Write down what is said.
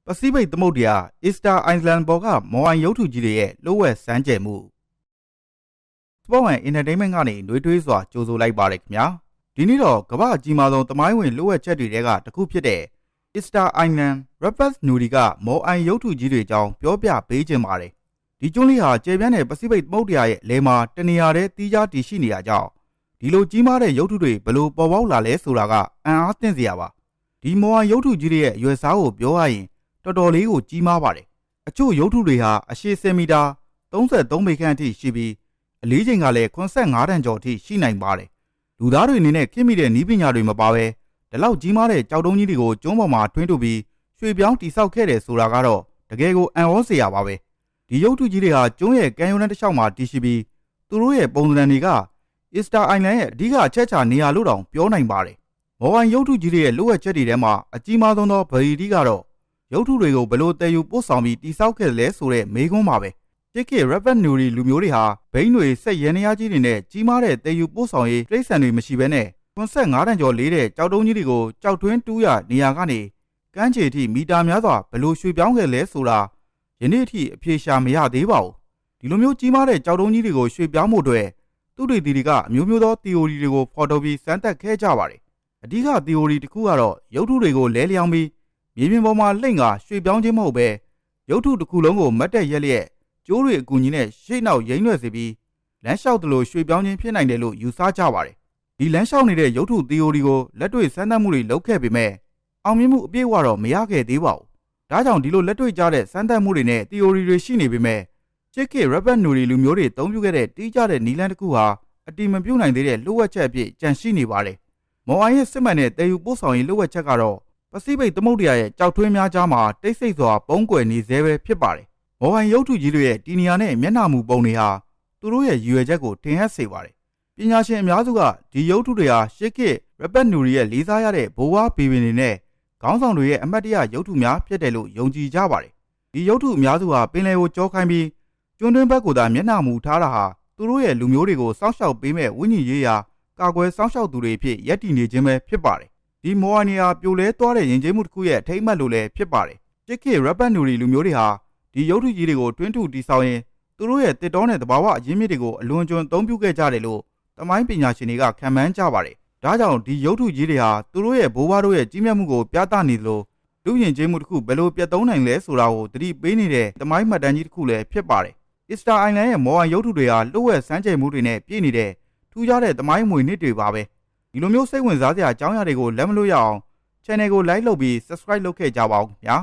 ပစိဖိတ်သမုဒ္ဒရာအီစတာအိုင်လန်ပေါ်ကမော်အိုင်ရုပ်ထုကြီးတွေရဲ့လှုပ်ဝက်စမ်းကြယ်မှုစပေါ့ဝန်အင်တာတိန်မန့်ကနေနှွေးထွေးစွာကြိုဆိုလိုက်ပါတယ်ခင်ဗျာဒီနေ့တော့ကမ္ဘာအကြီးမားဆုံးသမိုင်းဝင်လှုပ်ဝက်ချက်တွေထဲကတစ်ခုဖြစ်တဲ့အီစတာအိုင်လန် Rapas Nuri ကမော်အိုင်ရုပ်ထုကြီးတွေအကြောင်းပြောပြပေးခြင်းပါတယ်ဒီကျွန်းလေးဟာကျယ်ပြန့်တဲ့ပစိဖိတ်သမုဒ္ဒရာရဲ့လဲမှာတနေရာတည်းတီးခြားတည်ရှိနေရကြောင်းဒီလိုကြီးမားတဲ့ရုပ်ထုတွေဘယ်လိုပေါ်ပေါက်လာလဲဆိုတာကအံ့အားသင့်စရာပါဒီမော်အိုင်ရုပ်ထုကြီးတွေရဲ့အရွယ်စားကိုပြောရရင်တော်တော်လေးကိုကြီးမားပါတယ်အချို့ရုပ်ထုတွေဟာအရှည်10မီတာ33ပေခန့်အထိရှိပြီးအလေးချိန်ကလည်း85တန်ကျော်အထိရှိနိုင်ပါတယ်လူသားတွေအနေနဲ့ခင်မိတဲ့နည်းပညာတွေမပါဘဲဒီလောက်ကြီးမားတဲ့ကြောက်တုံးကြီးတွေကိုကျွန်းပေါ်မှာထွင်းထုတ်ပြီးရွှေပြောင်းတိဆောက်ခဲ့တယ်ဆိုတာကတော့တကယ်ကိုအံ့ဩစရာပါပဲဒီရုပ်ထုကြီးတွေဟာကျွန်းရဲ့ကမ်းရိုးတန်းတစ်လျှောက်မှာတည်ရှိပြီးသူတို့ရဲ့ပုံစံတွေကအီစတာအိုင်လန်ရဲ့အဓိကအချက်ချာနေရာလို့တောင်ပြောနိုင်ပါတယ်မော်အိုင်ရုပ်ထုကြီးတွေရဲ့လှုပ်ဝက်ချက်တွေထဲမှာအကြီးမားဆုံးသောဗရီတီကတော့ရုပ်ထုတွေကိုဘယ်လိုတည်ယူပို့ဆောင်ပြီးတိဆောက်ခဲ့လဲဆိုတဲ့မေးခွန်းပါပဲတစ်ခေတ် Rapas Nuri လူမျိုးတွေဟာဘိန်းတွေစက်ရန်နရားကြီးတွေနဲ့ကြီးမားတဲ့တည်ယူပို့ဆောင်ရေးတိရစ္ဆာန်တွေမရှိဘဲနဲ့85တန်ကျော်လေးတဲ့ကြောက်တုံးကြီးတွေကိုကြောက်တွင်းတူးရနေရာကနေကမ်းခြေထိမီတာများစွာဘယ်လိုရွှေ့ပြောင်းခဲ့လဲဆိုတာယနေ့အထိအဖြေရှာမရသေးပါဘူးဒီလိုမျိုးကြီးမားတဲ့ကြောက်တုံးကြီးတွေကိုရွှေ့ပြောင်းဖို့အတွက်သူတေသီတွေကအမျိုးမျိုးသော theory တွေကိုဖော်ထုတ်ပြီးစမ်းသပ်ခဲ့ကြပါတယ်အဓိက theory တစ်ခုကတော့ရုပ်ထုတွေကိုလဲလျောင်းပြီးမြေပြင်ပေါ်မှာလှိမ့်ကရွှေ့ပြောင်းခြင်းမဟုတ်ပဲရုပ်ထုတစ်ခုလုံးကိုမတ်တက်ရက်လျက်ကျိုးတွေအကူအညီနဲ့ရှေ့နောက်ရိမ့်ရွက်စေပြီးလမ်းလျှောက်သလိုရွှေ့ပြောင်းခြင်းဖြစ်နိုင်တယ်လို့ယူဆကြပါတယ်ဒီလမ်းလျှောက်နေတဲ့ရုပ်ထု theory ကိုလက်တွေ့စမ်းသပ်မှုတွေလုပ်ခဲ့ပေမဲ့အောင်မြင်မှုအပြည့်အဝတော့မရခဲ့သေးပါဘူးဒါကြောင့်ဒီလိုလက်တွေ့ကျတဲ့စမ်းသပ်မှုတွေနဲ့ theory တွေရှိနေပေမဲ့ချစ်ကစ် Rapas Nuri လူမျိုးတွေအသုံးပြုခဲ့တဲ့တီးကြတဲ့နီလန်းတစ်ခုဟာအတိမပြုတ်နိုင်သေးတဲ့လှုပ်ဝက်ချက်အဖြစ်ကြံရှိနေပါတယ်မော်အိုင်ရဲ့စစ်မှန်တဲ့တည်ယူပို့ဆောင်ရေးလှုပ်ဝက်ချက်ကတော့ပစိဖိတ်သမုဒ္ဒရာရဲ့ကြောက်ထွင်းများကြားမှာတိတ်ဆိတ်စွာပုံကွယ်နေသေးပဲဖြစ်ပါတယ်။မော်ဟိုင်ရုပ်ထုကြီးတွေရဲ့တီနီယာနဲ့မျက်နှာမူပုံတွေဟာသူတို့ရဲ့ရည်ရွယ်ချက်ကိုထင်ဟပ်စေပါတယ်။ပညာရှင်အများစုကဒီရုပ်ထုတွေဟာရှစ်ခေတ် Rapas Nuri ရဲ့လေးစားရတဲ့ဘိုးဘွားဘီဘင်တွေနဲ့ခေါင်းဆောင်တွေရဲ့အမတ်တရရုပ်ထုများဖြစ်တယ်လို့ယုံကြည်ကြပါတယ်။ဒီရုပ်ထုအများစုဟာပင်လယ်ကိုကြောခိုင်းပြီးကျွန်းတွင်းဘက်ကိုသာမျက်နှာမူထားတာဟာသူတို့ရဲ့လူမျိုးတွေကိုစောင့်ရှောက်ပေးမဲ့ဝိညာဉ်ရေးရာကာကွယ်စောင့်ရှောက်သူတွေဖြစ်ရပ်တည်နေခြင်းပဲဖြစ်ပါတယ်။ဒီမော်အိုင်နီယာပြိုလဲသွားတဲ့ယဉ်ကျေးမှုတစ်ခုရဲ့ထိမ့်မှတ်လို့လည်းဖြစ်ပါတယ်။ချစ်ခေတ် Rapas Nuri လူမျိုးတွေဟာဒီရုပ်ထုကြီးတွေကိုတွင်းထုတည်ဆောက်ရင်သူတို့ရဲ့တစ်တောနဲ့တဘာဝအရင်းမြစ်တွေကိုအလွန်ကျွံအသုံးပြုခဲ့ကြတယ်လို့သမိုင်းပညာရှင်တွေကခန့်မှန်းကြပါတယ်။ဒါကြောင့်ဒီရုပ်ထုကြီးတွေဟာသူတို့ရဲ့ဘိုးဘွားတို့ရဲ့ကြီးမြတ်မှုကိုပြသနေသလိုလူယဉ်ကျေးမှုတစ်ခုဘယ်လိုပြတ်သုံးနိုင်လဲဆိုတာကိုသတိပေးနေတဲ့သမိုင်းမှတ်တမ်းကြီးတစ်ခုလည်းဖြစ်ပါတယ်။အီစတာအိုင်လန်ရဲ့မော်အိုင်ရုပ်ထုတွေဟာလှုပ်ဝက်စမ်းကြယ်မှုတွေနဲ့ပြည့်နေတဲ့ထူးခြားတဲ့သမိုင်းမွေနှစ်တွေပါပဲဒီလိုမျိုးစိတ်ဝင်စားစရာအကြောင်းအရာတွေကိုလက်မလွတ်ရအောင် channel ကို like လုပ်ပြီး subscribe လုပ်ခဲ့ကြပါဦးခင်ဗျာ